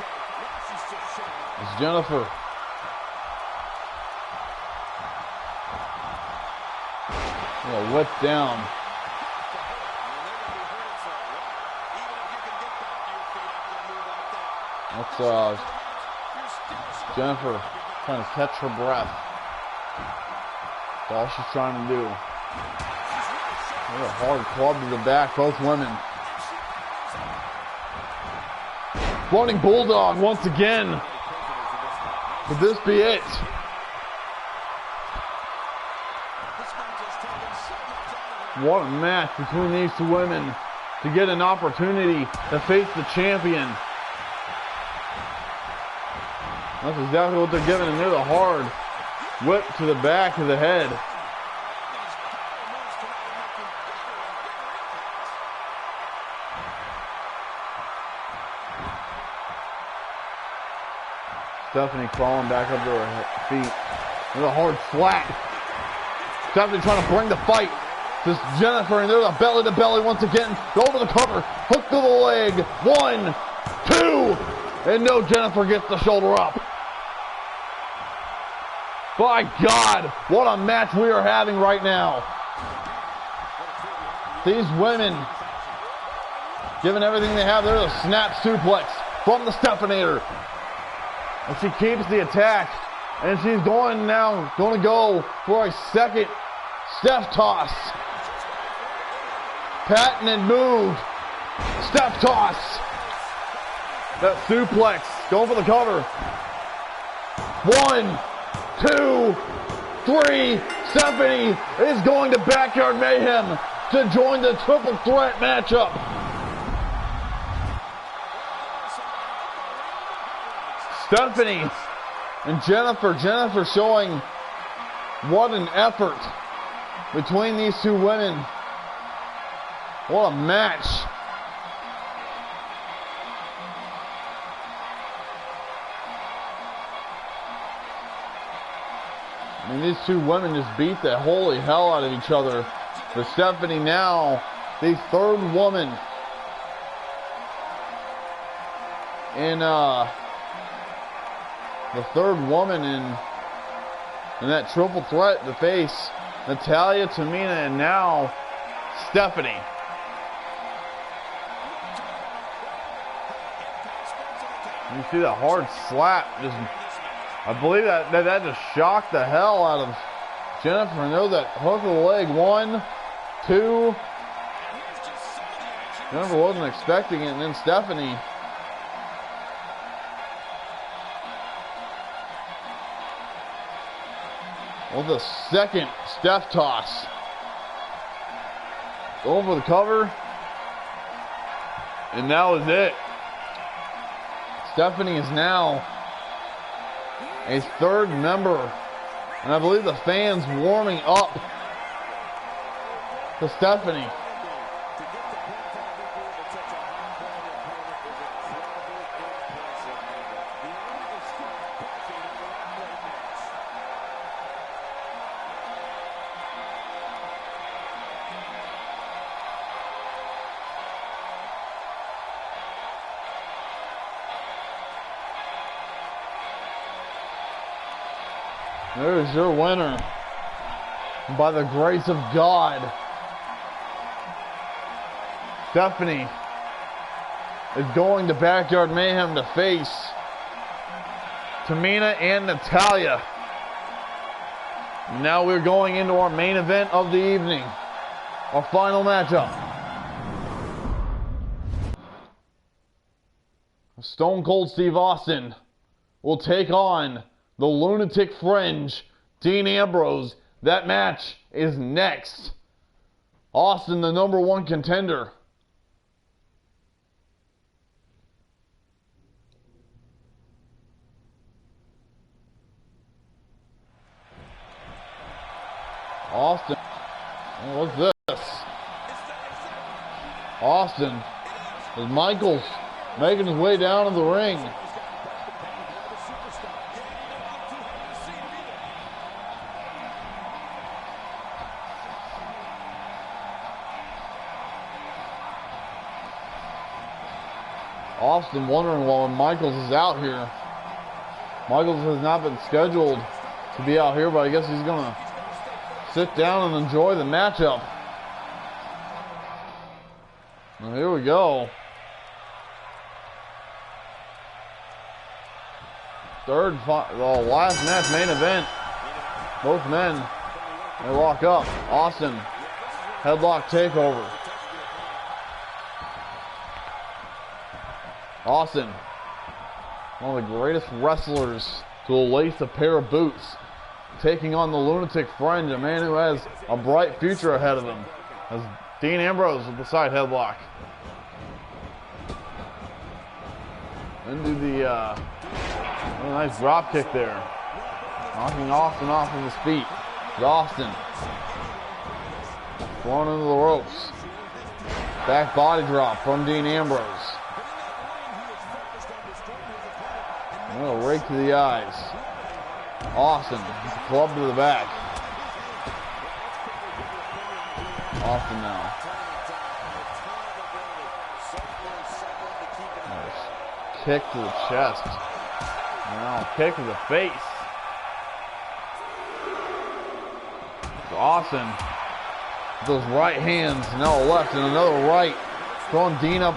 It's Jennifer. A whip down. That's Jennifer trying to catch her breath. That's all she's trying to do. A hard club to the back, both women. Running bulldog once again. Could this be it? What a match between these two women to get an opportunity to face the champion. That's exactly what they're giving, and they're the hard whip to the back of the head. Stephanie crawling back up to her feet. With a hard slap. Stephanie trying to bring the fight to Jennifer, and there's a belly to belly once again. Go over the cover. Hook to the leg. 1, 2. And no, Jennifer gets the shoulder up. By God, what a match we are having right now. These women giving everything they have. There's a snap suplex from the Stephanator. And she keeps the attack. And she's going to go for a second Steph toss. Patented move. Steph toss. That suplex. Going for the cover. 1, 2, 3. Stephanie is going to Backyard Mayhem to join the triple threat matchup. Stephanie and Jennifer. Jennifer showing what an effort between these two women. What a match. I mean, these two women just beat the holy hell out of each other. But Stephanie now, the third woman in in that triple threat to face Natalia, Tamina, and now Stephanie. You see that hard slap. I believe that just shocked the hell out of Jennifer. And there's that hook of the leg. 1, 2. Jennifer wasn't expecting it, and then Stephanie. With the second Steph toss. Going for the cover. And that was it. Stephanie is now a third member. And I believe the fans warming up to Stephanie. There's your winner, by the grace of God. Stephanie is going to Backyard Mayhem to face Tamina and Natalia. Now we're going into our main event of the evening, our final matchup. Stone Cold Steve Austin will take on the Lunatic Fringe, Dean Ambrose. That match is next. Austin, the #1 contender. Austin. Oh, what's this? Austin. As Michaels making his way down to the ring. Austin wondering why Michaels is out here. Michaels has not been scheduled to be out here, but I guess he's going to sit down and enjoy the matchup. Well, here we go. Last match, main event. Both men, they lock up. Austin, headlock takeover. Austin, one of the greatest wrestlers to lace a pair of boots, taking on the Lunatic Fringe, a man who has a bright future ahead of him, as Dean Ambrose with the side headlock. Into the nice drop kick there, knocking Austin off of his feet. Austin thrown into the ropes. Back body drop from Dean Ambrose. Right to the eyes. Austin, club to the back. Austin now. Nice kick to the chest. Now kick to the face. Austin, those right hands, now a left and another right. Throwing Dean up,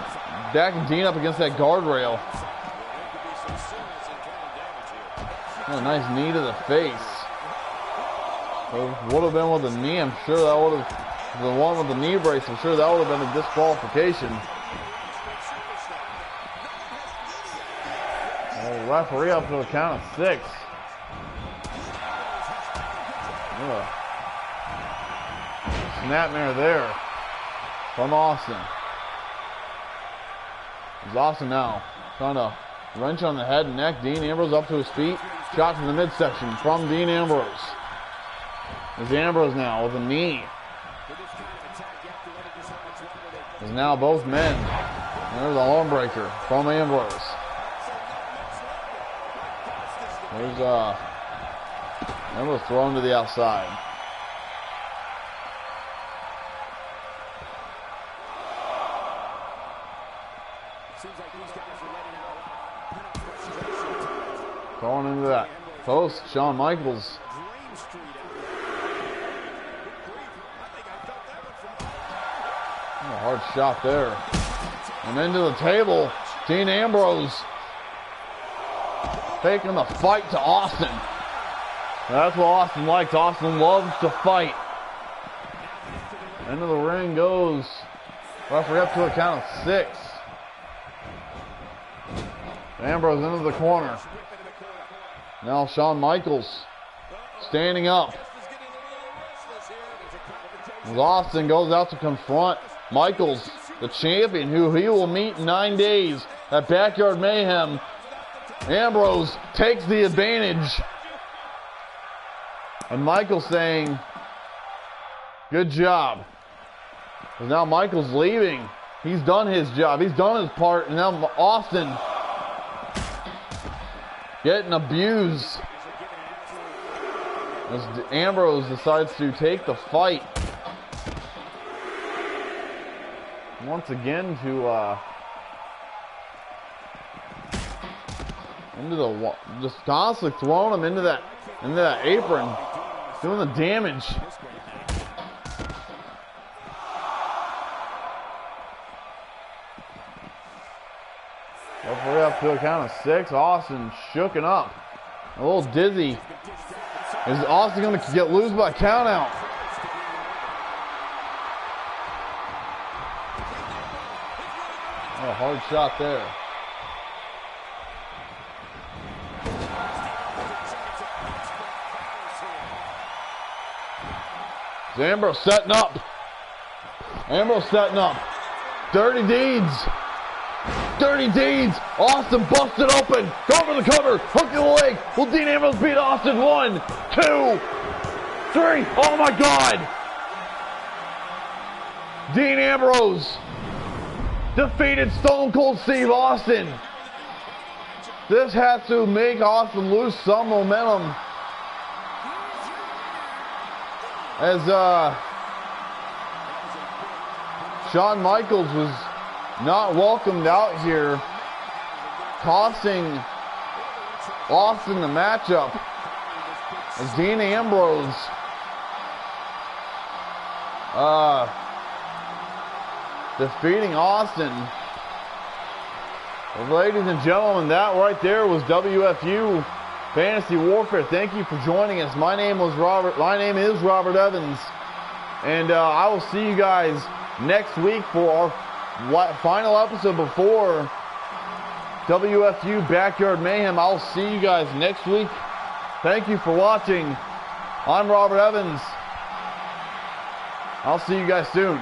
backing Dean up against that guardrail. A nice knee to the face. Would have been with the knee. I'm sure that would have, the one with the knee brace, I'm sure that would have been a disqualification. The referee up to a count of 6. Snapmare there from Austin. It's Austin now trying to wrench on the head and neck. Dean Ambrose up to his feet. Shot to the midsection from Dean Ambrose. There's Ambrose now with a knee. There's now both men. There's a arm breaker from Ambrose. There's Ambrose thrown to the outside. Throwing into that post, Shawn Michaels. A hard shot there. And into the table, Dean Ambrose taking the fight to Austin. That's what Austin likes. Austin loves to fight. Into the ring goes. Referee up to a count of 6. Ambrose into the corner. Now Shawn Michaels standing up. As Austin goes out to confront Michaels, the champion, who he will meet in 9 days at Backyard Mayhem. Ambrose takes the advantage. And Michaels saying, good job. Because now Michaels leaving. He's done his job. He's done his part. And now Austin getting abused. As Ambrose decides to take the fight. Once again to into the, just constantly throwing him into that apron, doing the damage. Referee up to a count of 6. Austin shooken up, a little dizzy. Is Austin going to get loose by count out? Oh, a hard shot there. Ambrose setting up. Ambrose setting up. Dirty deeds. Dirty deeds. Austin busted open. Go for the cover. Hook to the leg. Will Dean Ambrose beat Austin? 1, 2, 3. Oh my God. Dean Ambrose defeated Stone Cold Steve Austin. This has to make Austin lose some momentum. As Shawn Michaels was not welcomed out here, costing Austin the matchup. As Dean Ambrose defeating Austin. Well, ladies and gentlemen, that right there was WFU Fantasy Warfare. Thank you for joining us. My name is Robert Evans, and I will see you guys next week for our final episode before WFU Backyard Mayhem. I'll see you guys next week. Thank you for watching. I'm Robert Evans. I'll see you guys soon.